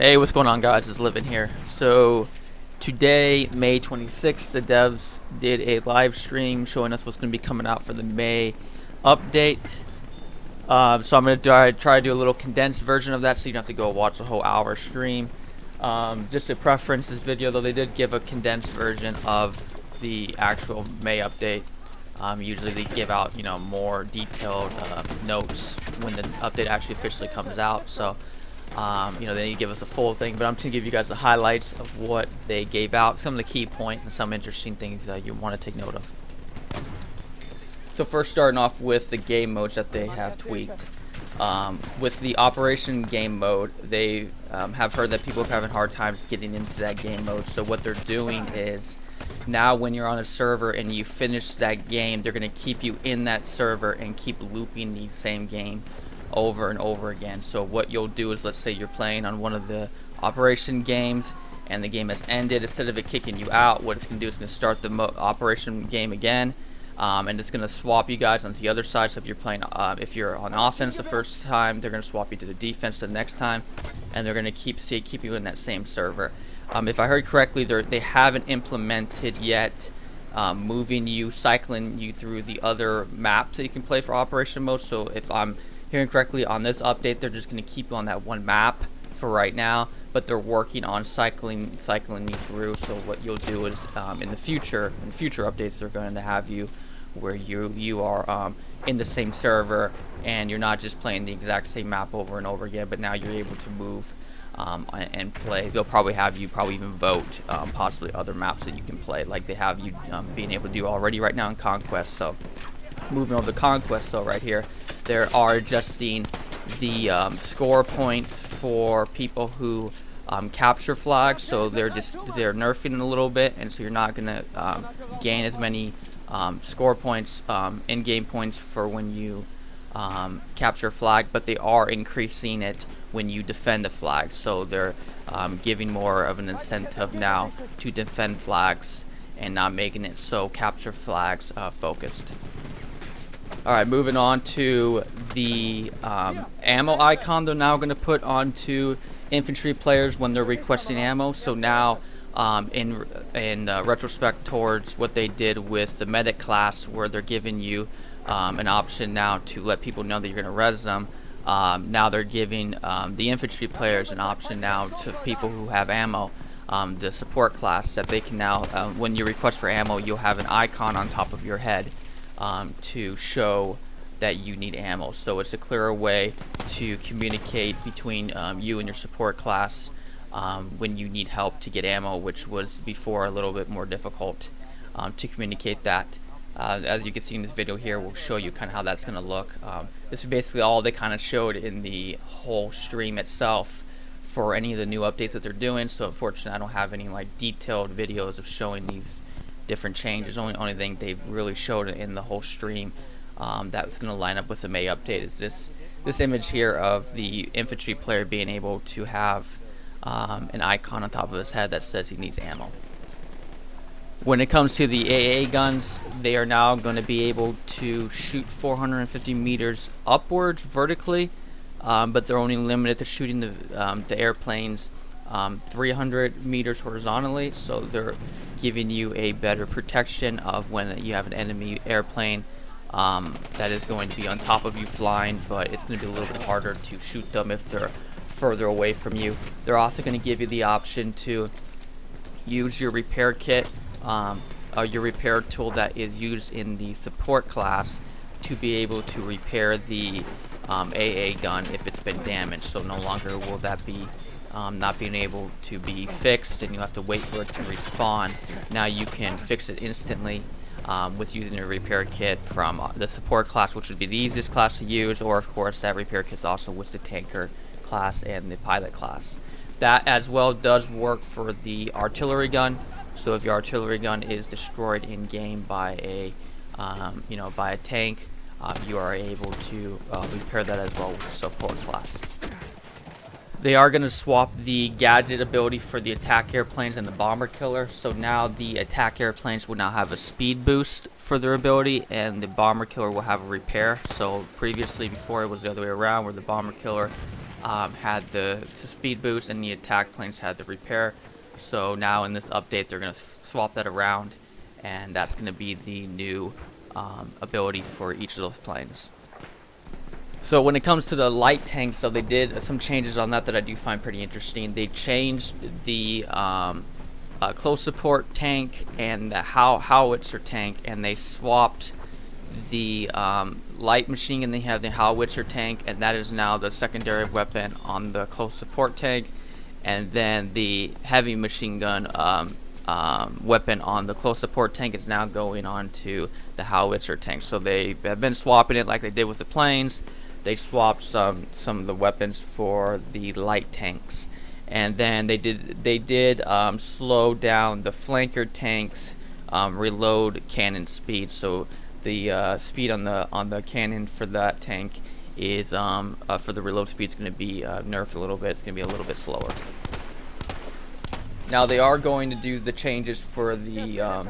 Hey, what's going on, guys? It's Livin here. So today, May 26th, the devs did a live stream showing us what's going to be coming out for the May update. So I'm going to try to do a little condensed version of that, so you don't have to go watch the whole hour stream. Just a preference this video, though, they did give a condensed version of the actual May update. Usually they give out, more detailed notes when the update actually officially comes out. So they need to give us the full thing, but I'm just going to give you guys the highlights of what they gave out, some of the key points, and some interesting things that you want to take note of. So first, starting off with the game modes that they have tweaked. With the Operation game mode, they have heard that people are having hard times getting into that game mode. So what they're doing is, now when you're on a server and you finish that game, they're going to keep you in that server and keep looping the same game over and over again. So what you'll do is, let's say you're playing on one of the Operation games and the game has ended. Instead of it kicking you out, what it's going to do is going to start the Operation game again. And it's going to swap you guys onto the other side. So if you're playing, if you're on offense the first time, they're going to swap you to the defense the next time, and they're going to keep you in that same server. If I heard correctly, they haven't implemented yet cycling you through the other maps that you can play for Operation mode. So if I'm hearing correctly on this update, they're just going to keep you on that one map for right now, but they're working on cycling you through. So what you'll do is, in future updates, they're going to have you where you are in the same server, and you're not just playing the exact same map over and over again, but now you're able to move and play. They'll probably have you even vote possibly other maps that you can play, like they have you being able to do already right now in Conquest. So moving over to Conquest, so right here they are adjusting the score points for people who capture flags. So they're nerfing it a little bit, and so you're not gonna gain as many score points, in-game points for when you capture a flag, but they are increasing it when you defend a flag. So they're giving more of an incentive now to defend flags and not making it so capture flags focused. Alright, moving on to the ammo icon they're now going to put onto infantry players when they're requesting ammo. So now, in retrospect towards what they did with the medic class, where they're giving you an option now to let people know that you're going to res them, now they're giving the infantry players an option now to people who have ammo, the support class, that they can now, when you request for ammo, you'll have an icon on top of your head to show that you need ammo. So it's a clearer way to communicate between you and your support class when you need help to get ammo, which was before a little bit more difficult to communicate that. As you can see in this video here, we'll show you kind of how that's going to look. This is basically all they kind of showed in the whole stream itself for any of the new updates that they're doing. So unfortunately, I don't have any detailed videos of showing these different changes. Only thing they've really showed in the whole stream that's going to line up with the May update is this image here of the infantry player being able to have an icon on top of his head that says he needs ammo. When it comes to the AA guns, they are now going to be able to shoot 450 meters upwards vertically, but they're only limited to shooting the airplanes 300 meters horizontally. So they're giving you a better protection of when you have an enemy airplane that is going to be on top of you flying, but it's going to be a little bit harder to shoot them if they're further away from you. They're also going to give you the option to use your repair kit, your repair tool that is used in the support class, to be able to repair the AA gun if it's been damaged. So no longer will that be not being able to be fixed and you have to wait for it to respawn. Now you can fix it instantly with using a repair kit from the support class, which would be the easiest class to use, or of course that repair kit is also with the tanker class and the pilot class. That as well does work for the artillery gun. So if your artillery gun is destroyed in game by a by a tank, you are able to repair that as well with the support class. They are going to swap the gadget ability for the attack airplanes and the bomber killer. So now the attack airplanes will now have a speed boost for their ability, and the bomber killer will have a repair. So previously, before, it was the other way around, where the bomber killer had the speed boost, and the attack planes had the repair. So now in this update, they're going to swap that around, and that's going to be the new ability for each of those planes. So when it comes to the light tanks, so they did some changes on that I do find pretty interesting. They changed the close support tank and the howitzer tank, and they swapped the light machine gun. They have the howitzer tank, and that is now the secondary weapon on the close support tank, and then the heavy machine gun weapon on the close support tank is now going on to the howitzer tank. So they have been swapping it like they did with the planes. They swapped some of the weapons for the light tanks, and then they did slow down the flanker tanks reload cannon speed. So the speed on the cannon for that tank is for the reload speed is going to be nerfed a little bit. It's going to be a little bit slower. Now they are going to do the changes for the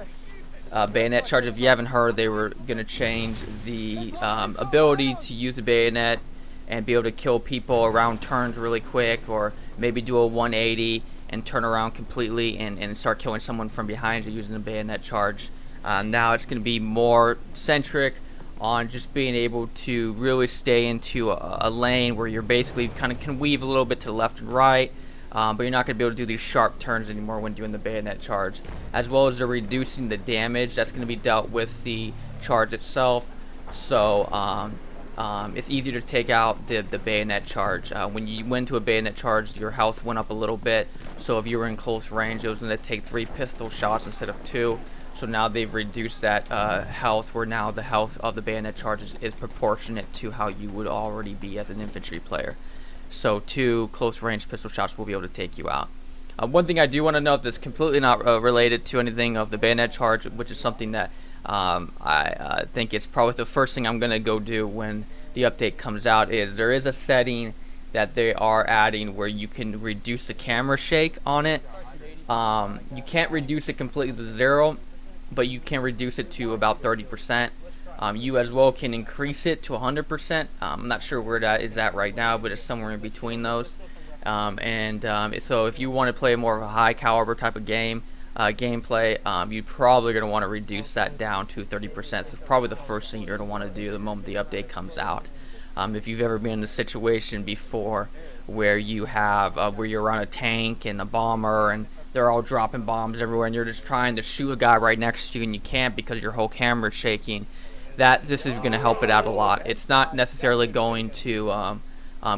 Bayonet Charge. If you haven't heard, they were going to change the ability to use the bayonet and be able to kill people around turns really quick, or maybe do a 180 and turn around completely and start killing someone from behind you using the Bayonet Charge. Now it's going to be more centric on just being able to really stay into a lane where you're basically kind of can weave a little bit to the left and right. But you're not going to be able to do these sharp turns anymore when doing the Bayonet Charge, as well as they're reducing the damage that's going to be dealt with the charge itself. So it's easier to take out the Bayonet Charge. When you went to a Bayonet Charge, your health went up a little bit. So if you were in close range, it was going to take 3 pistol shots instead of 2. So now they've reduced that health, where now the health of the Bayonet Charge is proportionate to how you would already be as an infantry player. So 2 close range pistol shots will be able to take you out. One thing I do want to note that's completely not related to anything of the Bayonet Charge, which is something that I think it's probably the first thing I'm going to go do when the update comes out, is there is a setting that they are adding where you can reduce the camera shake on it. You can't reduce it completely to 0, but you can reduce it to about 30%. You as well can increase it to 100%. I'm not sure where that is at right now, but it's somewhere in between those. So if you want to play more of a high caliber type of gameplay, you're probably going to want to reduce that down to 30%. So it's probably the first thing you're going to want to do the moment the update comes out. If you've ever been in a situation before where you have where you're on a tank and a bomber and they're all dropping bombs everywhere, and you're just trying to shoot a guy right next to you and you can't because your whole camera is shaking, this is going to help it out a lot. It's not necessarily going to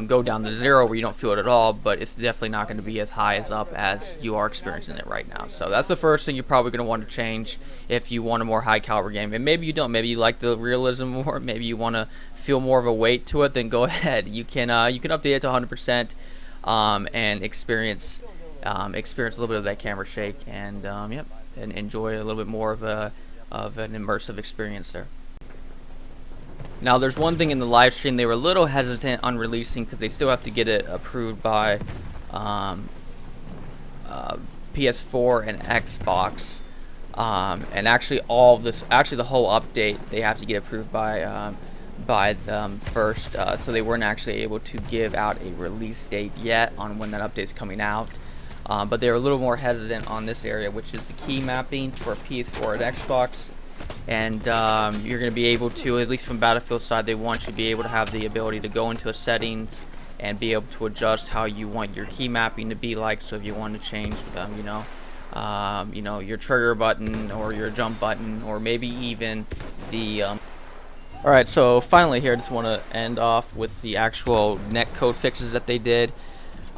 go down to 0 where you don't feel it at all, but it's definitely not going to be as high up as you are experiencing it right now. So that's the first thing you're probably going to want to change if you want a more high caliber game. And maybe you don't. Maybe you like the realism more. Maybe you want to feel more of a weight to it. Then go ahead. You can update it to 100% and experience a little bit of that camera shake, and and enjoy a little bit more of an immersive experience there. Now, there's one thing in the live stream they were a little hesitant on releasing because they still have to get it approved by PS4 and Xbox. And actually, the whole update, they have to get approved by them first. So they weren't actually able to give out a release date yet on when that update's coming out. But they were a little more hesitant on this area, which is the key mapping for PS4 and Xbox. And you're going to be able to, at least from Battlefield side, they want you to be able to have the ability to go into a settings and be able to adjust how you want your key mapping to be like. So if you want to change, your trigger button or your jump button, or maybe even the. All right, so finally here, I just want to end off with the actual netcode fixes that they did.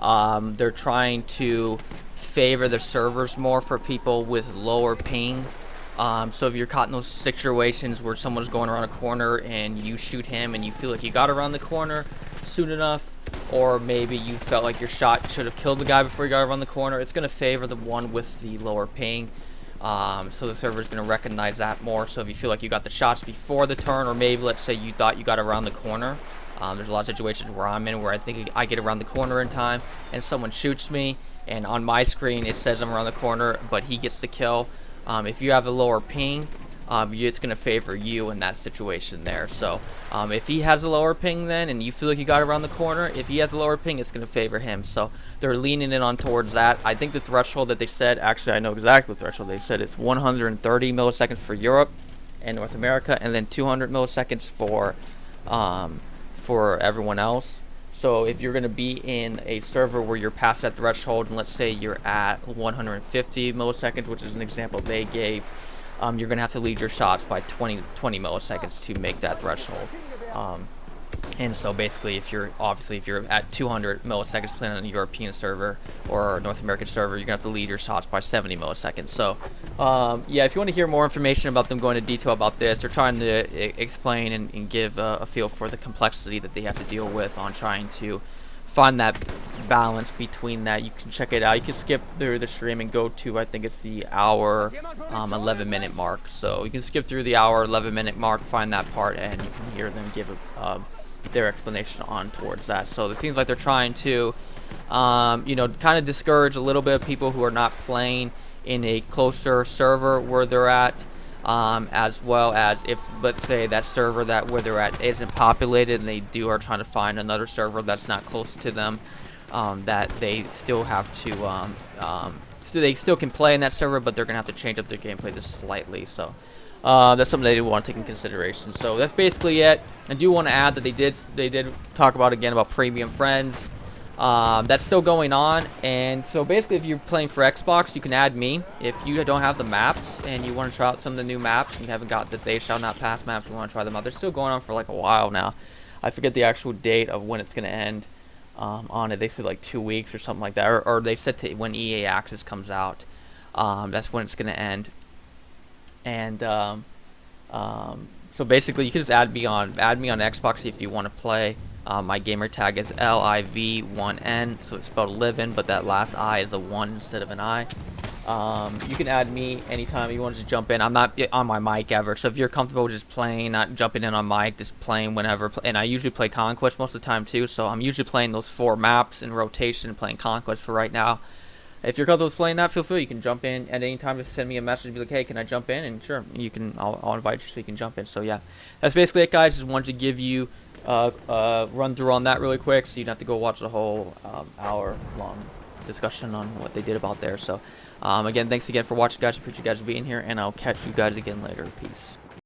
They're trying to favor the servers more for people with lower ping. So if you're caught in those situations where someone's going around a corner and you shoot him and you feel like you got around the corner soon enough, or maybe you felt like your shot should have killed the guy before you got around the corner, it's going to favor the one with the lower ping. So the server's going to recognize that more. So if you feel like you got the shots before the turn, or maybe let's say you thought you got around the corner, there's a lot of situations where I'm in where I think I get around the corner in time and someone shoots me, and on my screen it says I'm around the corner but he gets the kill. If you have a lower ping, it's going to favor you in that situation there. So if he has a lower ping then, and you feel like you got around the corner, if he has a lower ping, it's going to favor him. So they're leaning in on towards that. I think the threshold that they said, actually I know exactly the threshold they said, it's 130 milliseconds for Europe and North America, and then 200 milliseconds for everyone else. So if you're going to be in a server where you're past that threshold, and let's say you're at 150 milliseconds, which is an example they gave, you're going to have to lead your shots by 20 milliseconds to make that threshold. And so basically, if you're at 200 milliseconds playing on a European server or a North American server, you're going to have to lead your shots by 70 milliseconds. So yeah, if you want to hear more information about them going into detail about this, they're trying to explain and give a feel for the complexity that they have to deal with on trying to find that balance between that. You can check it out. You can skip through the stream and go to, I think it's the hour 11-minute mark. So you can skip through the hour 11-minute mark, find that part, and you can hear them give their explanation on towards that. So it seems like they're trying to kind of discourage a little bit of people who are not playing in a closer server where they're at, as well as if, let's say, that server where they're at isn't populated and they are trying to find another server that's not close to them, that they still have to so they still can play in that server, but they're gonna have to change up their gameplay just slightly. So that's something they do want to take in consideration. So that's basically it. I do want to add that they did talk about again about premium friends. That's still going on, and so basically if you're playing for Xbox, you can add me if you don't have the maps and you want to try out some of the new maps and you haven't got the They Shall Not Pass maps, you want to try them out. They're still going on for like a while now. I forget the actual date of when it's going to end on it. They said like 2 weeks or something like that, or they said when EA Access comes out, that's when it's going to end. And so basically you can just add me on Xbox if you want to play. My gamer tag is LIV1N, so it's spelled livin', but that last I is a 1 instead of an I. You can add me anytime you want to just jump in. I'm not on my mic ever, so if you're comfortable just playing, not jumping in on mic, just playing whenever. And I usually play Conquest most of the time too, so I'm usually playing those 4 maps in rotation and playing Conquest for right now. If you're comfortable with playing that, feel free. You can jump in at any time. Just send me a message and be like, hey, can I jump in? And sure, you can. I'll invite you so you can jump in. So yeah, that's basically it, guys. Just wanted to give you run through on that really quick, so you don't have to go watch the whole hour-long discussion on what they did about there. So again, thanks again for watching, guys. Appreciate you guys being here, and I'll catch you guys again later. Peace.